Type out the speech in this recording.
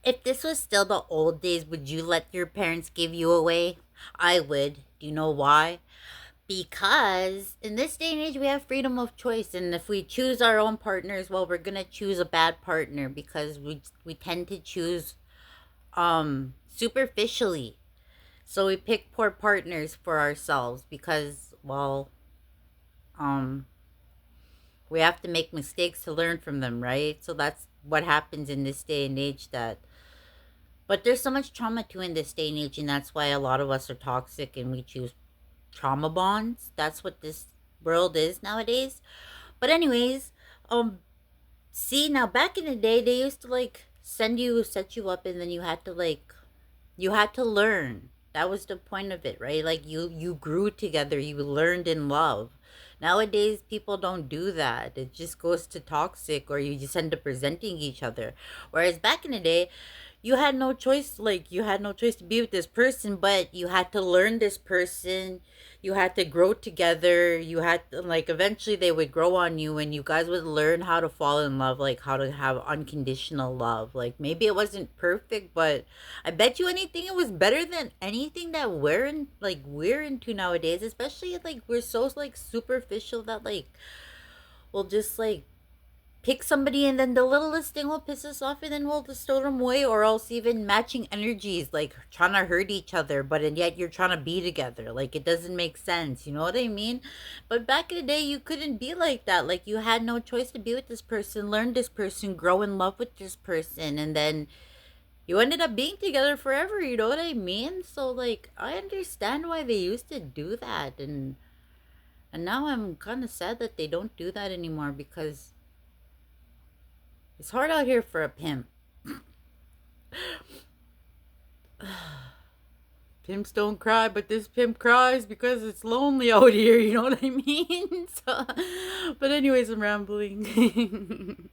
If this was still the old days, would you let your parents give you away? I would. Do you know why? Because in this day and age, we have freedom of choice, and if we choose our own partners, well, we're gonna choose a bad partner because we tend to choose superficially. So we pick poor partners for ourselves because, well, um we have to make mistakes to learn from them, right? So that's what happens in this day and age. But there's so much trauma too in this day and age, and that's why a lot of us are toxic and we choose trauma bonds. That's what this world is nowadays. But anyways, um see, now back in the day they used to like set you up, and then you had to learn. That was the point of it, right? Like you grew together, you learned in love. Nowadays people don't do that. It just goes to toxic, or you just end up resenting each other. Whereas back in the day, you had no choice. Like, you had no choice to be with this person, but you had to learn this person. You had to grow together. You had to, like, eventually they would grow on you, and you guys would learn how to fall in love, like how to have unconditional love. Like, maybe it wasn't perfect, but I bet you anything it was better than anything that we're into nowadays. Especially like we're so like superficial that like we'll just like pick somebody, and then the littlest thing will piss us off, and then we'll just throw them away. Or else even matching energies, like trying to hurt each other, but and yet you're trying to be together. Like, it doesn't make sense, you know what I mean? But back in the day, you couldn't be like that. Like, you had no choice to be with this person, learn this person, grow in love with this person, and then you ended up being together forever, you know what I mean? So like, I understand why they used to do that. And now I'm kind of sad that they don't do that anymore, because it's hard out here for a pimp. Pimps don't cry, but this pimp cries because it's lonely out here. You know what I mean? So, but anyways, I'm rambling.